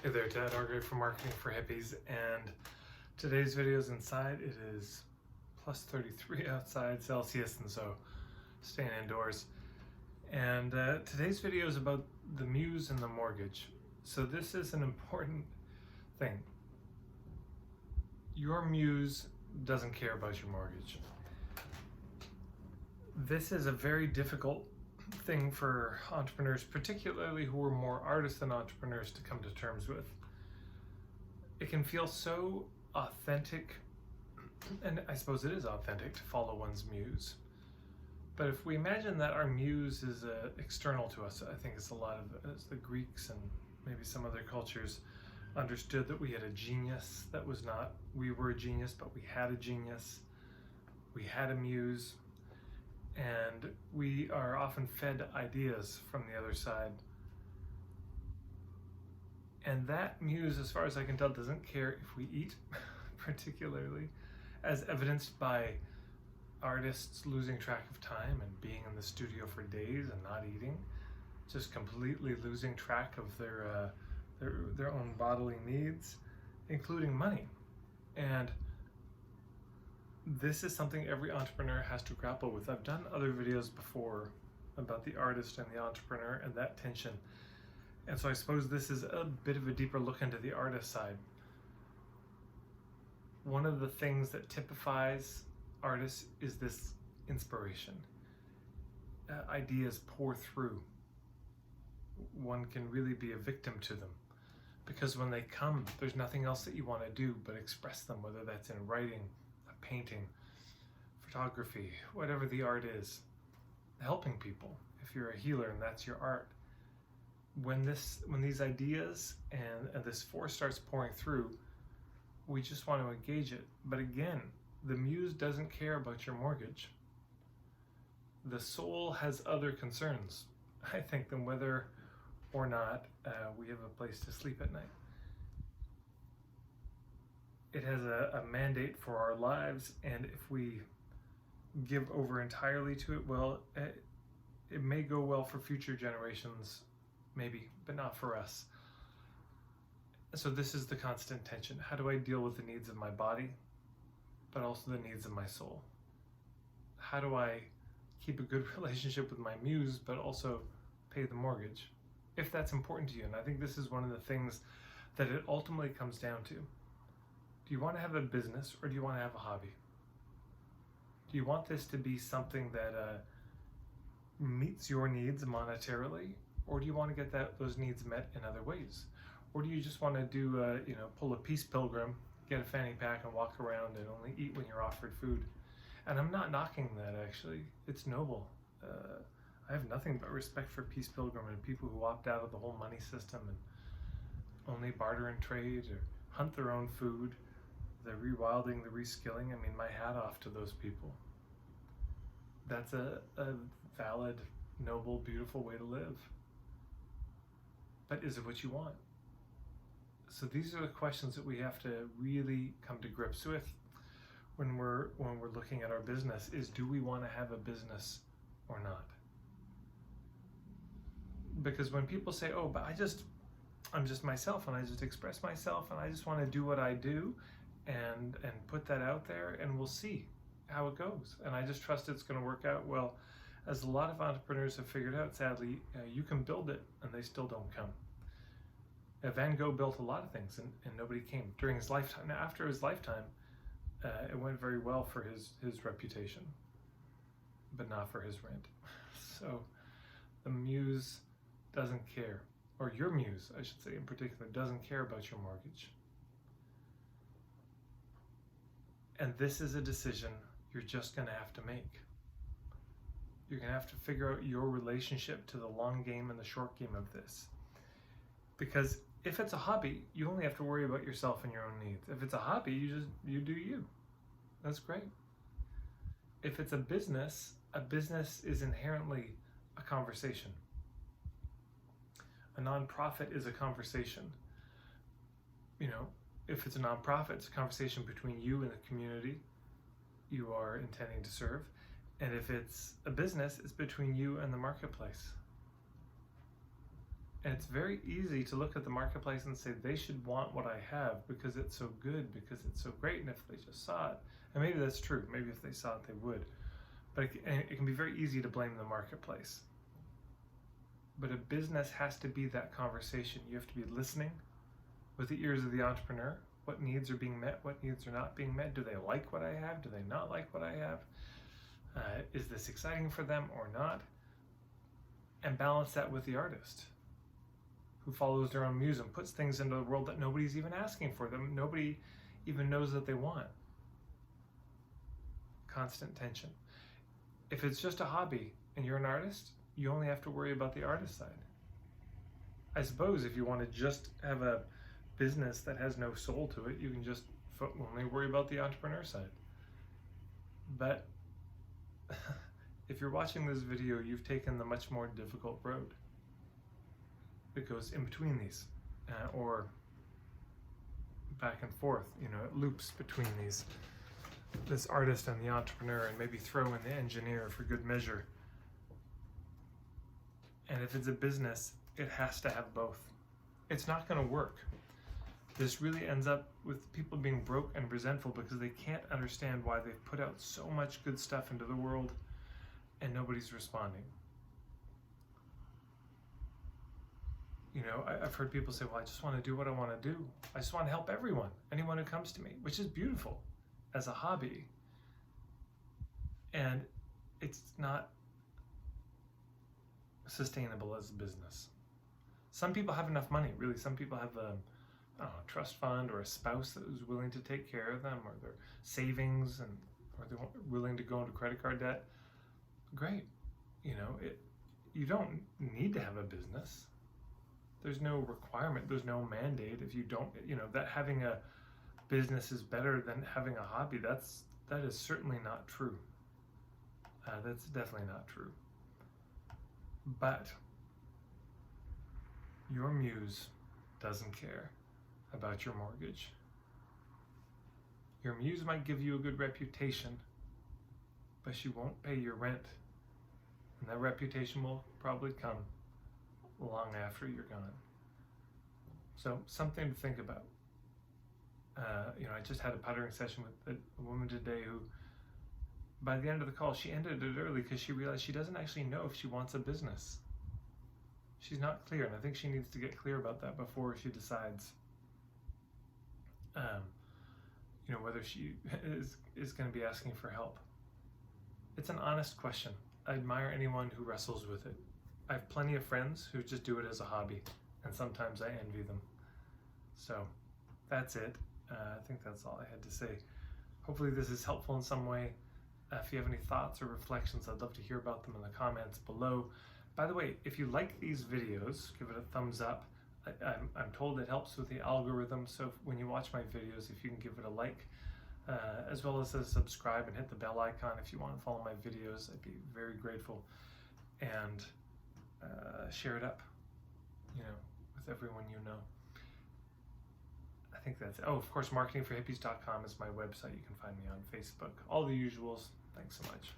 Hey there, Ted Argray from Marketing for Hippies, and today's video is inside. It is plus 33 outside Celsius, and so staying indoors. And today's video is about the Muse and the mortgage. So this is an important thing. Your Muse doesn't care about your mortgage. This is a very difficult thing for entrepreneurs, particularly who are more artists than entrepreneurs, to come to terms with. It can feel so authentic, and I suppose it is authentic to follow one's muse. But if we imagine that our muse is external to us, I think it's a lot of, as the Greeks and maybe some other cultures understood, that we had a genius that was not, we were a genius, but we had a genius. We had a muse. And we are often fed ideas from the other side. And that muse, as far as I can tell, doesn't care if we eat, particularly, as evidenced by artists losing track of time and being in the studio for days and not eating, just completely losing track of their own bodily needs, including money. And this is something every entrepreneur has to grapple with. I've done other videos before about the artist and the entrepreneur and that tension. And so I suppose this is a bit of a deeper look into the artist side. One of the things that typifies artists is this inspiration. Ideas pour through. One can really be a victim to them, because when they come, there's nothing else that you want to do but express them, whether that's in writing, painting, photography, whatever the art is, helping people. If you're a healer and that's your art, when these ideas and this force starts pouring through, we just want to engage it. But again, the muse doesn't care about your mortgage. The soul has other concerns, I think, than whether or not we have a place to sleep at night. It has a mandate for our lives, and if we give over entirely to it, well, it may go well for future generations, maybe, but not for us. So this is the constant tension. How do I deal with the needs of my body, but also the needs of my soul? How do I keep a good relationship with my muse, but also pay the mortgage, if that's important to you? And I think this is one of the things that it ultimately comes down to. Do you want to have a business, or do you want to have a hobby? Do you want this to be something that meets your needs monetarily, or do you want to get those needs met in other ways? Or do you just want to do, pull a peace pilgrim, get a fanny pack and walk around and only eat when you're offered food? And I'm not knocking that, actually. It's noble. I have nothing but respect for peace pilgrim and people who opt out of the whole money system and only barter and trade or hunt their own food. The rewilding, the reskilling, I mean, my hat off to those people. That's a valid, noble, beautiful way to live. But is it what you want? So these are the questions that we have to really come to grips with when we're looking at our business, is do we want to have a business or not? Because when people say, oh, but I'm just myself and I just express myself and I just want to do what I do, and put that out there, and we'll see how it goes. And I just trust it's going to work out well. As a lot of entrepreneurs have figured out, sadly, you can build it and they still don't come. Van Gogh built a lot of things and nobody came during his lifetime. Now, after his lifetime, it went very well for his reputation, but not for his rent. So the muse doesn't care, or your muse, I should say in particular, doesn't care about your mortgage. And this is a decision you're just going to have to make. You're going to have to figure out your relationship to the long game and the short game of this. Because if it's a hobby, you only have to worry about yourself and your own needs. If it's a hobby, you do you. That's great. If it's a business is inherently a conversation. A nonprofit is a conversation. If it's a nonprofit, it's a conversation between you and the community you are intending to serve. And if it's a business, it's between you and the marketplace. And it's very easy to look at the marketplace and say they should want what I have because it's so good, because it's so great, and if they just saw it, and maybe that's true, maybe if they saw it they would, but it can be very easy to blame the marketplace. But a business has to be that conversation. You have to be listening with the ears of the entrepreneur. What needs are being met? What needs are not being met? Do they like what I have? Do they not like what I have? Is this exciting for them or not? And balance that with the artist who follows their own muse and puts things into the world that nobody's even asking for them. Nobody even knows that they want. Constant tension. If it's just a hobby and you're an artist, you only have to worry about the artist side. I suppose if you want to just have a business that has no soul to it, you can just only worry about the entrepreneur side. But if you're watching this video, you've taken the much more difficult road. It goes in between these, or back and forth, it loops between these. This artist and the entrepreneur, and maybe throw in the engineer for good measure. And if it's a business, it has to have both. It's not going to work. This really ends up with people being broke and resentful because they can't understand why they've put out so much good stuff into the world and nobody's responding. I've heard people say, well, I just want to do what I want to do. I just want to help anyone who comes to me, which is beautiful as a hobby. And it's not sustainable as a business. Some people have enough money, really. Some people have a trust fund or a spouse that is willing to take care of them, or their savings, or they're willing to go into credit card debt. Great. You don't need to have a business. There's no requirement. There's no mandate. If you don't, that having a business is better than having a hobby. That is certainly not true. That's definitely not true. But your muse doesn't care about your mortgage. Your muse might give you a good reputation, but she won't pay your rent. And that reputation will probably come long after you're gone. So something to think about. I just had a puttering session with a woman today who, by the end of the call, she ended it early because she realized she doesn't actually know if she wants a business. She's not clear, and I think she needs to get clear about that before she decides whether she is going to be asking for help. It's an honest question. I admire anyone who wrestles with it. I have plenty of friends who just do it as a hobby, and sometimes I envy them. So that's it. I think that's all I had to say. Hopefully this is helpful in some way. If you have any thoughts or reflections, I'd love to hear about them in the comments below. By the way, if you like these videos, give it a thumbs up. I'm told it helps with the algorithm, so when you watch my videos, if you can give it a like, as well as a subscribe and hit the bell icon if you want to follow my videos, I'd be very grateful. And share it up, with everyone you know. I think that's it. Oh, of course, marketingforhippies.com is my website. You can find me on Facebook. All the usuals. Thanks so much.